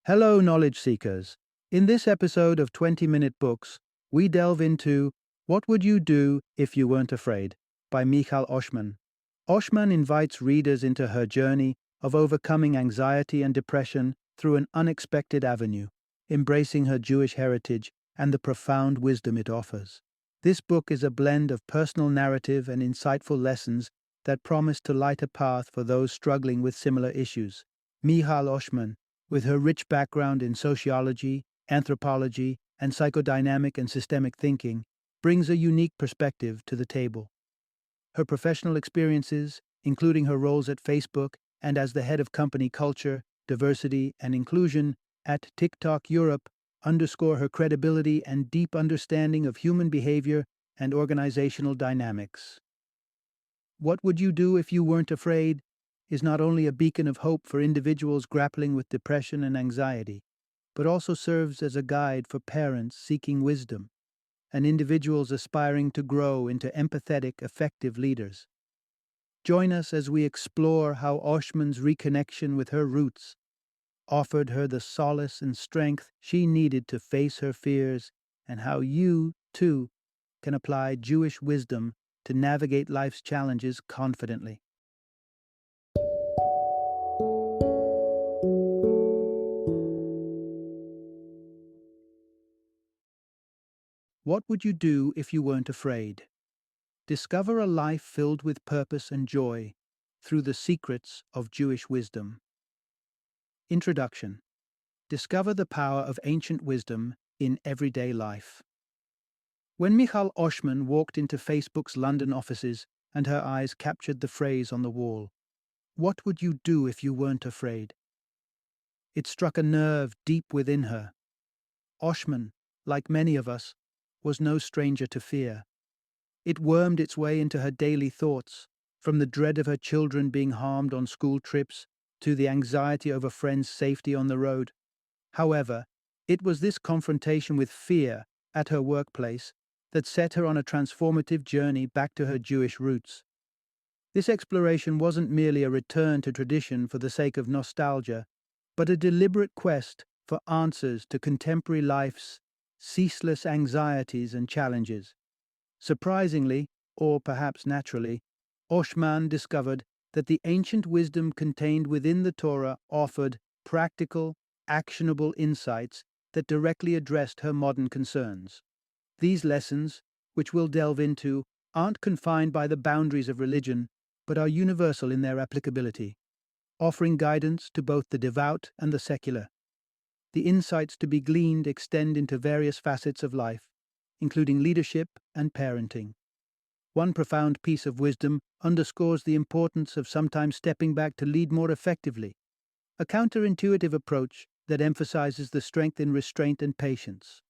Hello, knowledge seekers. In this episode of 20-Minute Books, we delve into What Would You Do If You Weren't Afraid by Michal Oshman. Oshman invites readers into her journey of overcoming anxiety and depression through an unexpected avenue, embracing her Jewish heritage and the profound wisdom it offers. This book is a blend of personal narrative and insightful lessons that promise to light a path for those struggling with similar issues. Michal Oshman, with her rich background in sociology, anthropology, and psychodynamic and systemic thinking, brings a unique perspective to the table. Her professional experiences, including her roles at Facebook and as the head of company culture, diversity, and inclusion at TikTok Europe, underscore her credibility and deep understanding of human behavior and organizational dynamics. What Would You Do If You Weren't Afraid is not only a beacon of hope for individuals grappling with depression and anxiety, but also serves as a guide for parents seeking wisdom and individuals aspiring to grow into empathetic, effective leaders. Join us as we explore how Oshman's reconnection with her roots offered her the solace and strength she needed to face her fears, and how you, too, can apply Jewish wisdom to navigate life's challenges confidently. What would you do if you weren't afraid? Discover a life filled with purpose and joy through the secrets of Jewish wisdom. Introduction. Discover the power of ancient wisdom in everyday life. When Michal Oshman walked into Facebook's London offices and her eyes captured the phrase on the wall, "What would you do if you weren't afraid?" It struck a nerve deep within her. Oshman, like many of us, was no stranger to fear. It wormed its way into her daily thoughts, from the dread of her children being harmed on school trips to the anxiety over friends' safety on the road. However, it was this confrontation with fear at her workplace that set her on a transformative journey back to her Jewish roots. This exploration wasn't merely a return to tradition for the sake of nostalgia, but a deliberate quest for answers to contemporary life's ceaseless anxieties and challenges. Surprisingly, or perhaps naturally, Oshman discovered that the ancient wisdom contained within the Torah offered practical, actionable insights that directly addressed her modern concerns. These lessons, which we'll delve into, aren't confined by the boundaries of religion, but are universal in their applicability, offering guidance to both the devout and the secular. The insights to be gleaned extend into various facets of life, including leadership and parenting. One profound piece of wisdom underscores the importance of sometimes stepping back to lead more effectively, a counterintuitive approach that emphasizes the strength in restraint and patience.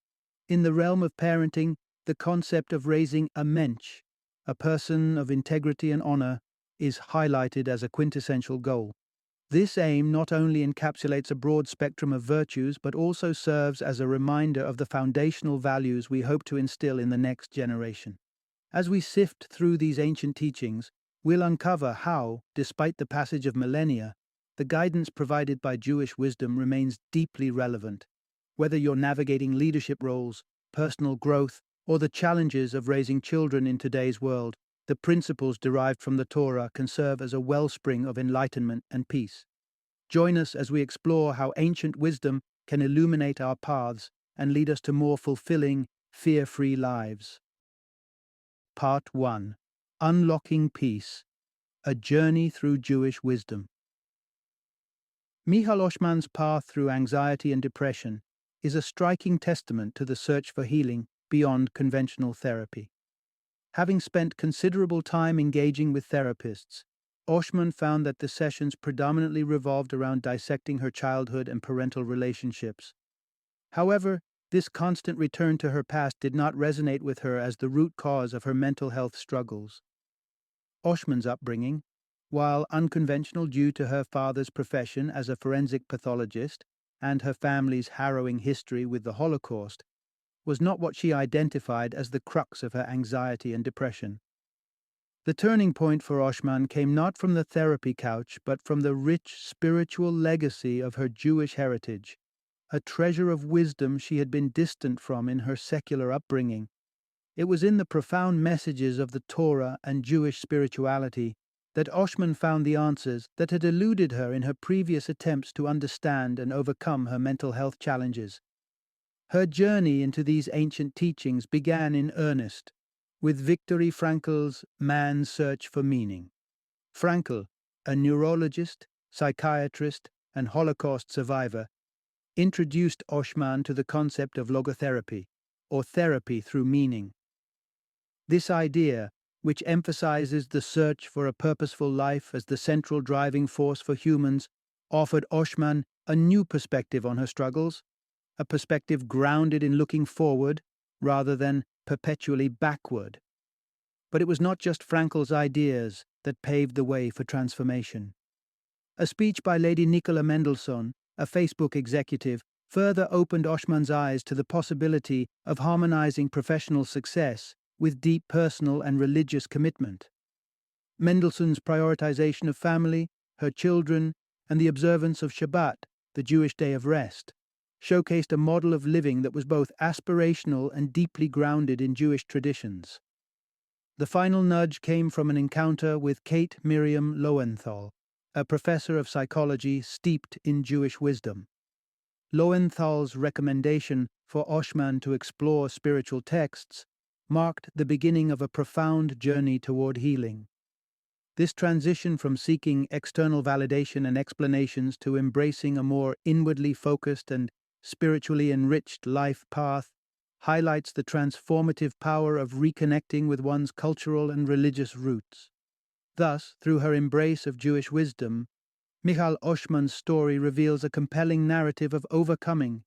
In the realm of parenting, the concept of raising a mensch, a person of integrity and honor, is highlighted as a quintessential goal. This aim not only encapsulates a broad spectrum of virtues, but also serves as a reminder of the foundational values we hope to instill in the next generation. As we sift through these ancient teachings, we'll uncover how, despite the passage of millennia, the guidance provided by Jewish wisdom remains deeply relevant. Whether you're navigating leadership roles, personal growth, or the challenges of raising children in today's world, the principles derived from the Torah can serve as a wellspring of enlightenment and peace. Join us as we explore how ancient wisdom can illuminate our paths and lead us to more fulfilling, fear-free lives. Part 1. Unlocking Peace, a Journey Through Jewish Wisdom. Michal Oshman's path through anxiety and depression is a striking testament to the search for healing beyond conventional therapy. Having spent considerable time engaging with therapists, Oshman found that the sessions predominantly revolved around dissecting her childhood and parental relationships. However, this constant return to her past did not resonate with her as the root cause of her mental health struggles. Oshman's upbringing, while unconventional due to her father's profession as a forensic pathologist and her family's harrowing history with the Holocaust, was not what she identified as the crux of her anxiety and depression. The turning point for Oshman came not from the therapy couch, but from the rich spiritual legacy of her Jewish heritage. a treasure of wisdom she had been distant from in her secular upbringing. It was in the profound messages of the Torah and Jewish spirituality that Oshman found the answers that had eluded her in her previous attempts to understand and overcome her mental health challenges. Her journey into these ancient teachings began in earnest with Viktor Frankl's Man's Search for Meaning. Frankl, a neurologist, psychiatrist, and Holocaust survivor, introduced Oshman to the concept of logotherapy, or therapy through meaning. This idea, which emphasizes the search for a purposeful life as the central driving force for humans, offered Oshman a new perspective on her struggles, a perspective grounded in looking forward rather than perpetually backward. But it was not just Frankl's ideas that paved the way for transformation. A speech by Lady Nicola Mendelssohn, a Facebook executive, further opened Oshman's eyes to the possibility of harmonizing professional success with deep personal and religious commitment. Mendelssohn's prioritization of family, her children, and the observance of Shabbat, the Jewish day of rest, showcased a model of living that was both aspirational and deeply grounded in Jewish traditions. The final nudge came from an encounter with Kate Miriam Lowenthal, a professor of psychology steeped in Jewish wisdom. Lowenthal's recommendation for Oshman to explore spiritual texts marked the beginning of a profound journey toward healing. This transition from seeking external validation and explanations to embracing a more inwardly focused and spiritually enriched life path highlights the transformative power of reconnecting with one's cultural and religious roots. Thus, through her embrace of Jewish wisdom, Michal Oshman's story reveals a compelling narrative of overcoming.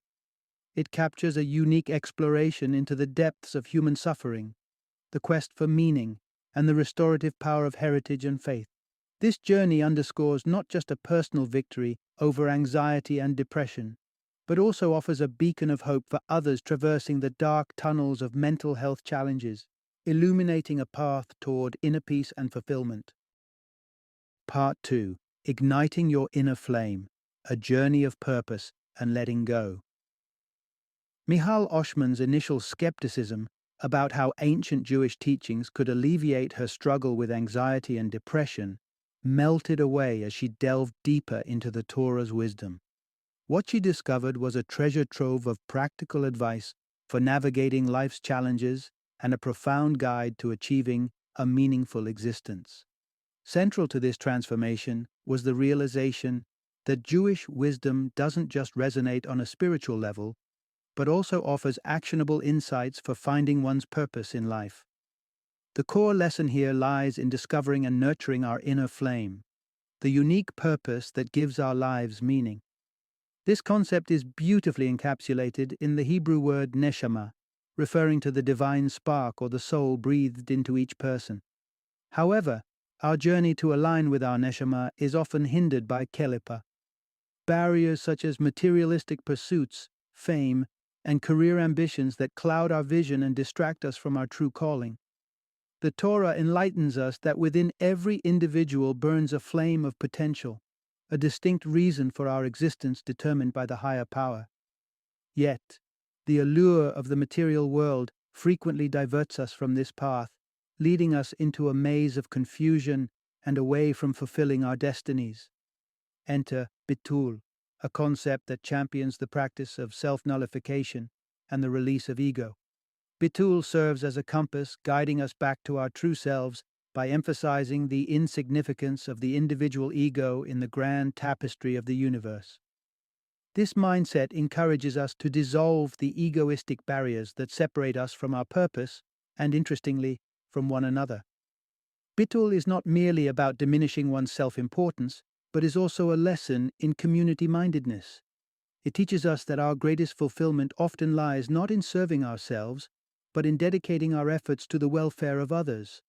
It captures a unique exploration into the depths of human suffering, the quest for meaning, and the restorative power of heritage and faith. This journey underscores not just a personal victory over anxiety and depression, but also offers a beacon of hope for others traversing the dark tunnels of mental health challenges, illuminating a path toward inner peace and fulfillment. Part 2. Igniting Your Inner Flame, a Journey of Purpose and Letting Go. Michal Oshman's initial skepticism about how ancient Jewish teachings could alleviate her struggle with anxiety and depression melted away as she delved deeper into the Torah's wisdom. What she discovered was a treasure trove of practical advice for navigating life's challenges and a profound guide to achieving a meaningful existence. Central to this transformation was the realization that Jewish wisdom doesn't just resonate on a spiritual level, but also offers actionable insights for finding one's purpose in life. The core lesson here lies in discovering and nurturing our inner flame, the unique purpose that gives our lives meaning. This concept is beautifully encapsulated in the Hebrew word neshama, referring to the divine spark or the soul breathed into each person. However, our journey to align with our neshama is often hindered by kelipa, barriers such as materialistic pursuits, fame, and career ambitions that cloud our vision and distract us from our true calling. The Torah enlightens us that within every individual burns a flame of potential, a distinct reason for our existence determined by the higher power. Yet, the allure of the material world frequently diverts us from this path, leading us into a maze of confusion and away from fulfilling our destinies. Enter bitul, a concept that champions the practice of self-nullification and the release of ego. Bitul serves as a compass guiding us back to our true selves by emphasizing the insignificance of the individual ego in the grand tapestry of the universe. This mindset encourages us to dissolve the egoistic barriers that separate us from our purpose and, interestingly, from one another. Bitul is not merely about diminishing one's self-importance, but is also a lesson in community-mindedness. It teaches us that our greatest fulfillment often lies not in serving ourselves, but in dedicating our efforts to the welfare of others.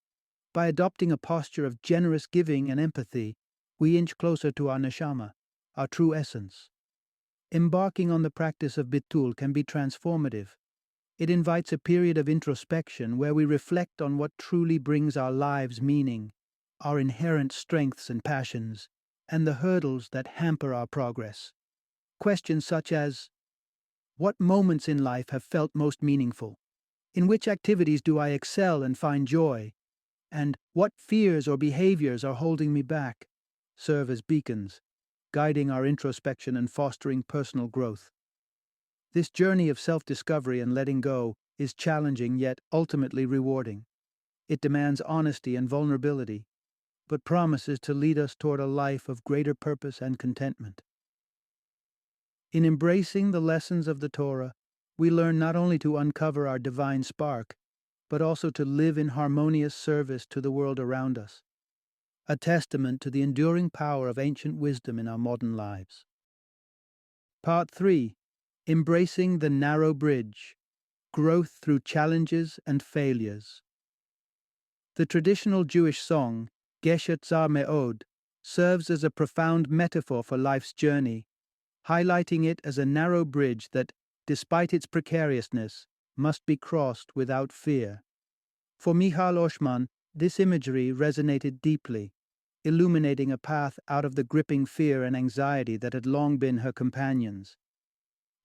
By adopting a posture of generous giving and empathy, we inch closer to our neshama, our true essence. Embarking on the practice of bitul can be transformative. It invites a period of introspection where we reflect on what truly brings our lives meaning, our inherent strengths and passions, and the hurdles that hamper our progress. Questions such as, What moments in life have felt most meaningful? In which activities do I excel and find joy? And what fears or behaviors are holding me back? Serve as beacons, guiding our introspection and fostering personal growth. This journey of self-discovery and letting go is challenging yet ultimately rewarding. It demands honesty and vulnerability, but promises to lead us toward a life of greater purpose and contentment. In embracing the lessons of the Torah, we learn not only to uncover our divine spark, but also to live in harmonious service to the world around us, a testament to the enduring power of ancient wisdom in our modern lives. Part 3. Embracing the Narrow Bridge. Growth through Challenges and Failures. The traditional Jewish song, Geshet Zar Me'od, serves as a profound metaphor for life's journey, highlighting it as a narrow bridge that, despite its precariousness, must be crossed without fear. For Michal Oshman, this imagery resonated deeply, illuminating a path out of the gripping fear and anxiety that had long been her companions.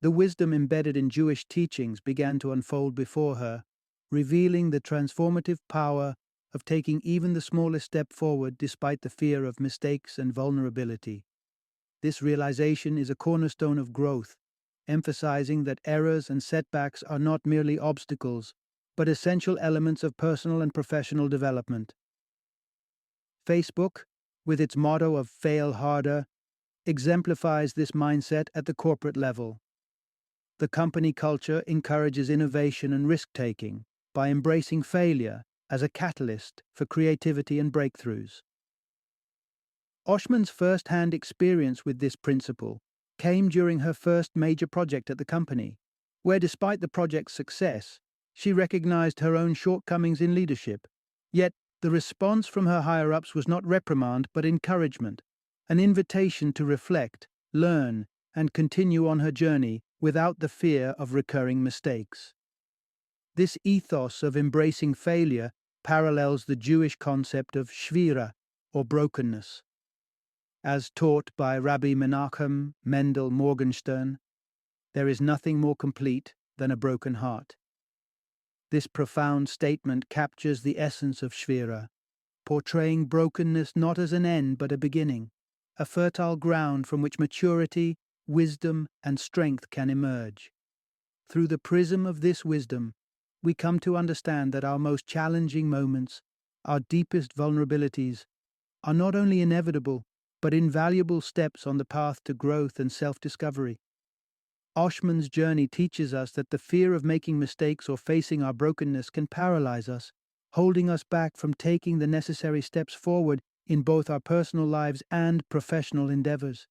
The wisdom embedded in Jewish teachings began to unfold before her, revealing the transformative power of taking even the smallest step forward despite the fear of mistakes and vulnerability. This realization is a cornerstone of growth, emphasizing that errors and setbacks are not merely obstacles, but essential elements of personal and professional development. Facebook, with its motto of "Fail Harder," exemplifies this mindset at the corporate level. The company culture encourages innovation and risk-taking by embracing failure as a catalyst for creativity and breakthroughs. Oshman's first-hand experience with this principle came during her first major project at the company, where despite the project's success, she recognized her own shortcomings in leadership. Yet, the response from her higher-ups was not reprimand but encouragement, an invitation to reflect, learn, and continue on her journey without the fear of recurring mistakes. This ethos of embracing failure parallels the Jewish concept of shvira, or brokenness. As taught by Rabbi Menachem Mendel Morgenstern, there is nothing more complete than a broken heart. This profound statement captures the essence of shvira, portraying brokenness not as an end but a beginning, a fertile ground from which maturity, wisdom, and strength can emerge. Through the prism of this wisdom, we come to understand that our most challenging moments, our deepest vulnerabilities, are not only inevitable, but invaluable steps on the path to growth and self-discovery. Oshman's journey teaches us that the fear of making mistakes or facing our brokenness can paralyze us, holding us back from taking the necessary steps forward in both our personal lives and professional endeavors.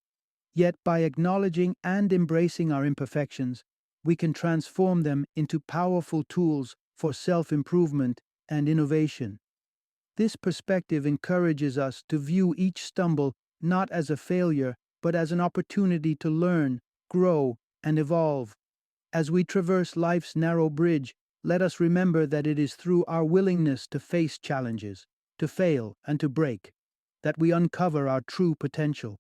Yet by acknowledging and embracing our imperfections, we can transform them into powerful tools for self-improvement and innovation. This perspective encourages us to view each stumble not as a failure, but as an opportunity to learn, grow, and evolve. As we traverse life's narrow bridge, let us remember that it is through our willingness to face challenges, to fail, and to break, that we uncover our true potential.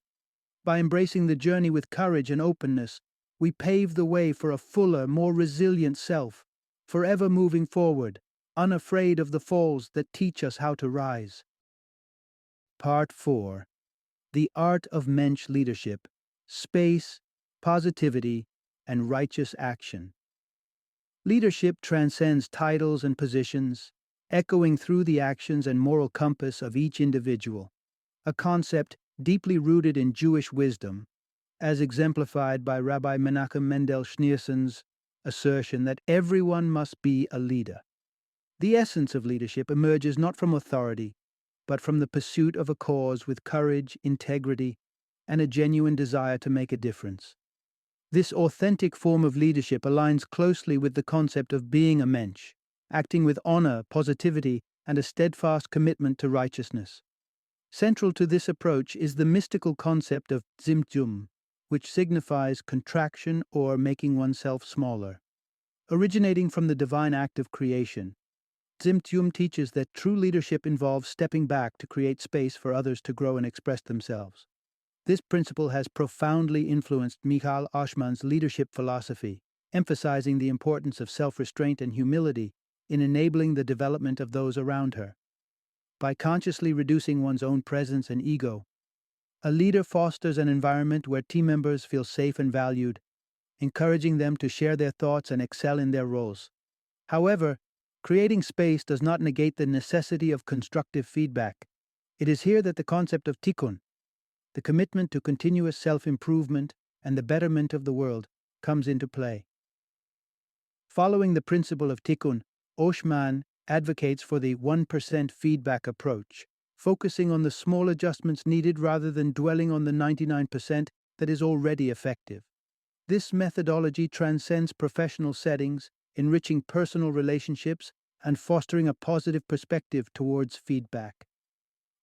By embracing the journey with courage and openness, we pave the way for a fuller, more resilient self, forever moving forward, unafraid of the falls that teach us how to rise. Part 4. The Art of Mensch Leadership, Space, Positivity, and Righteous Action. Leadership transcends titles and positions, echoing through the actions and moral compass of each individual, a concept deeply rooted in Jewish wisdom, as exemplified by Rabbi Menachem Mendel Schneerson's assertion that everyone must be a leader. The essence of leadership emerges not from authority, but from the pursuit of a cause with courage, integrity, and a genuine desire to make a difference. This authentic form of leadership aligns closely with the concept of being a mensch, acting with honor, positivity, and a steadfast commitment to righteousness. Central to this approach is the mystical concept of tzimtzum, which signifies contraction or making oneself smaller. Originating from the divine act of creation, tzimtzum teaches that true leadership involves stepping back to create space for others to grow and express themselves. This principle has profoundly influenced Michal Oshman's leadership philosophy, emphasizing the importance of self-restraint and humility in enabling the development of those around her. By consciously reducing one's own presence and ego, a leader fosters an environment where team members feel safe and valued, encouraging them to share their thoughts and excel in their roles. However, creating space does not negate the necessity of constructive feedback. It is here that the concept of tikkun, the commitment to continuous self-improvement and the betterment of the world, comes into play. Following the principle of tikkun, Oshman advocates for the 1% feedback approach, focusing on the small adjustments needed rather than dwelling on the 99% that is already effective. This methodology transcends professional settings, enriching personal relationships and fostering a positive perspective towards feedback.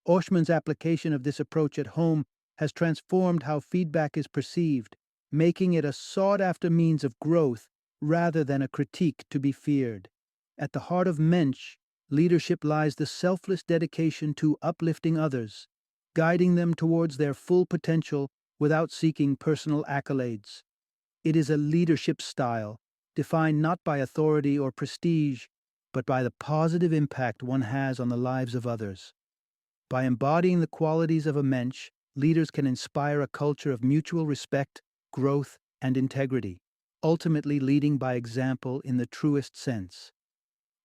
Oshman's application of this approach at home has transformed how feedback is perceived, making it a sought-after means of growth rather than a critique to be feared. At the heart of Mensch, leadership lies the selfless dedication to uplifting others, guiding them towards their full potential without seeking personal accolades. It is a leadership style, defined not by authority or prestige, but by the positive impact one has on the lives of others. By embodying the qualities of a Mensch, leaders can inspire a culture of mutual respect, growth, and integrity, ultimately leading by example in the truest sense.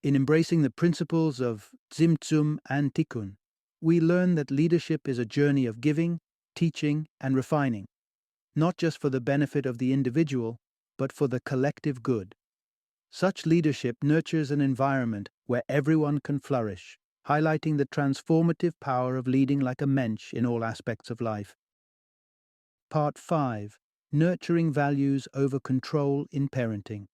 In embracing the principles of Tzimtzum and Tikkun, we learn that leadership is a journey of giving, teaching, and refining, not just for the benefit of the individual, but for the collective good. Such leadership nurtures an environment where everyone can flourish, highlighting the transformative power of leading like a Mensch in all aspects of life. Part 5. Nurturing values over control in parenting.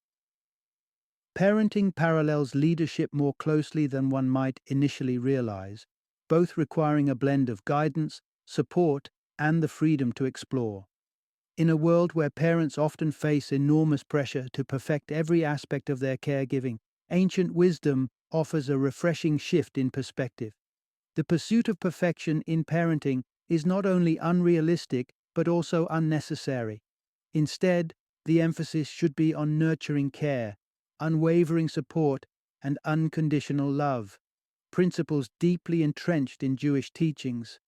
Parenting parallels leadership more closely than one might initially realize, both requiring a blend of guidance, support, and the freedom to explore. In a world where parents often face enormous pressure to perfect every aspect of their caregiving, ancient wisdom offers a refreshing shift in perspective. The pursuit of perfection in parenting is not only unrealistic but also unnecessary. Instead, the emphasis should be on nurturing care, unwavering support, and unconditional love, principles deeply entrenched in Jewish teachings.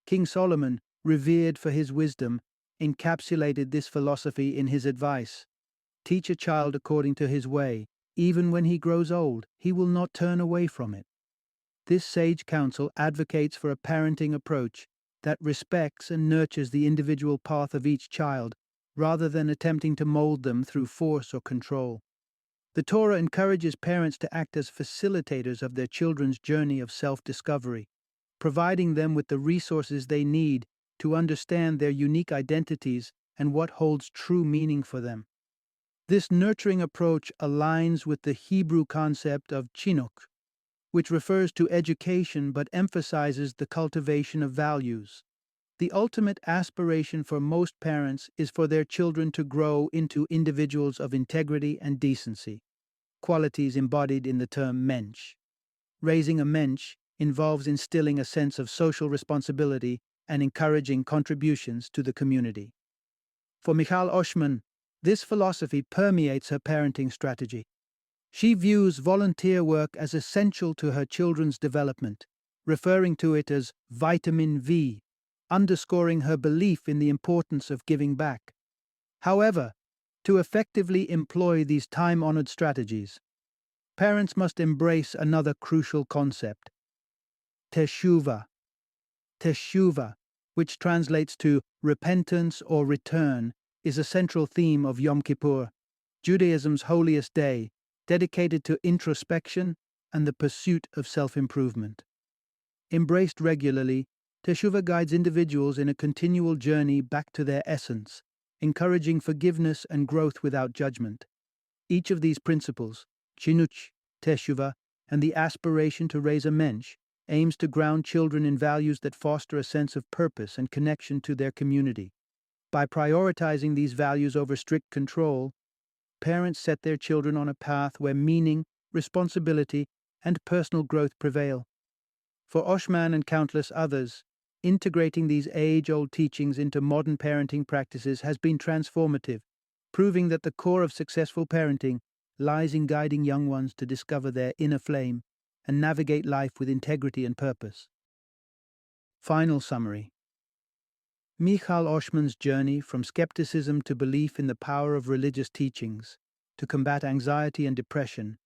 King Solomon, revered for his wisdom, encapsulated this philosophy in his advice. Teach a child according to his way. Even when he grows old, he will not turn away from it. This sage counsel advocates for a parenting approach that respects and nurtures the individual path of each child, rather than attempting to mold them through force or control. The Torah encourages parents to act as facilitators of their children's journey of self-discovery, providing them with the resources they need to understand their unique identities and what holds true meaning for them. This nurturing approach aligns with the Hebrew concept of chinuch, which refers to education but emphasizes the cultivation of values. The ultimate aspiration for most parents is for their children to grow into individuals of integrity and decency, qualities embodied in the term Mensch. Raising a Mensch involves instilling a sense of social responsibility and encouraging contributions to the community. For Michal Oshman, this philosophy permeates her parenting strategy. She views volunteer work as essential to her children's development, referring to it as vitamin V, underscoring her belief in the importance of giving back. However, to effectively employ these time-honored strategies, parents must embrace another crucial concept: teshuvah. Teshuvah, which translates to repentance or return, is a central theme of Yom Kippur, Judaism's holiest day, dedicated to introspection and the pursuit of self-improvement. Embraced regularly, Teshuvah guides individuals in a continual journey back to their essence, encouraging forgiveness and growth without judgment. Each of these principles, chinuch, Teshuvah, and the aspiration to raise a mensch, aims to ground children in values that foster a sense of purpose and connection to their community. By prioritizing these values over strict control, parents set their children on a path where meaning, responsibility, and personal growth prevail. For Oshman and countless others, integrating these age-old teachings into modern parenting practices has been transformative, proving that the core of successful parenting lies in guiding young ones to discover their inner flame and navigate life with integrity and purpose. Final summary. Michal Oshman's journey from skepticism to belief in the power of religious teachings to combat anxiety and depression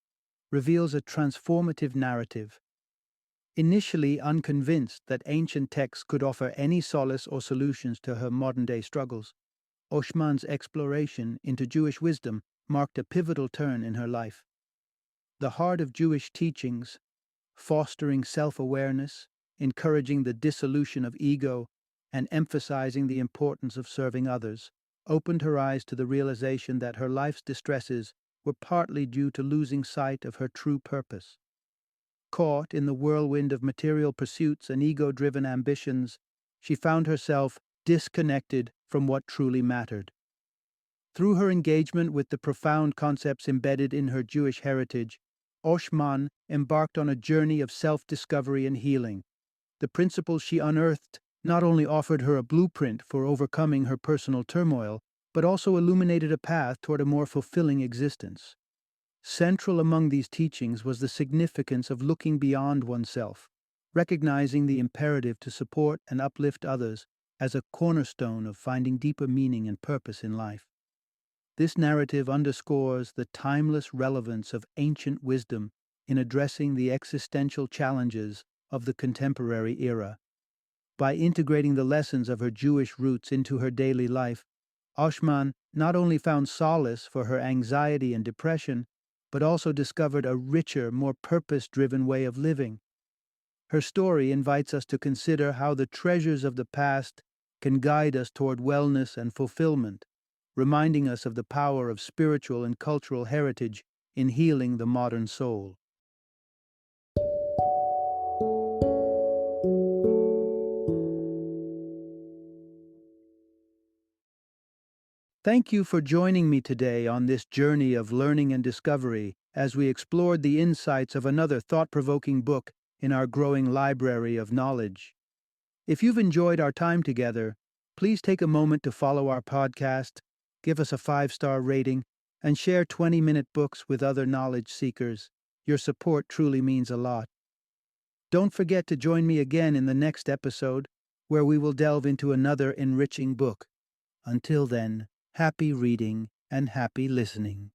reveals a transformative narrative. Initially unconvinced that ancient texts could offer any solace or solutions to her modern-day struggles, Oshman's exploration into Jewish wisdom marked a pivotal turn in her life. The heart of Jewish teachings, fostering self-awareness, encouraging the dissolution of ego, and emphasizing the importance of serving others, opened her eyes to the realization that her life's distresses were partly due to losing sight of her true purpose. Caught in the whirlwind of material pursuits and ego-driven ambitions, she found herself disconnected from what truly mattered. Through her engagement with the profound concepts embedded in her Jewish heritage, Oshman embarked on a journey of self-discovery and healing. The principles she unearthed not only offered her a blueprint for overcoming her personal turmoil, but also illuminated a path toward a more fulfilling existence. Central among these teachings was the significance of looking beyond oneself, recognizing the imperative to support and uplift others as a cornerstone of finding deeper meaning and purpose in life. This narrative underscores the timeless relevance of ancient wisdom in addressing the existential challenges of the contemporary era. By integrating the lessons of her Jewish roots into her daily life, Oshman not only found solace for her anxiety and depression, but also discovered a richer, more purpose-driven way of living. Her story invites us to consider how the treasures of the past can guide us toward wellness and fulfillment, reminding us of the power of spiritual and cultural heritage in healing the modern soul. Thank you for joining me today on this journey of learning and discovery as we explored the insights of another thought-provoking book in our growing library of knowledge. If you've enjoyed our time together, please take a moment to follow our podcast, give us a 5-star rating, and share 20-minute books with other knowledge seekers. Your support truly means a lot. Don't forget to join me again in the next episode, where we will delve into another enriching book. Until then, happy reading and happy listening.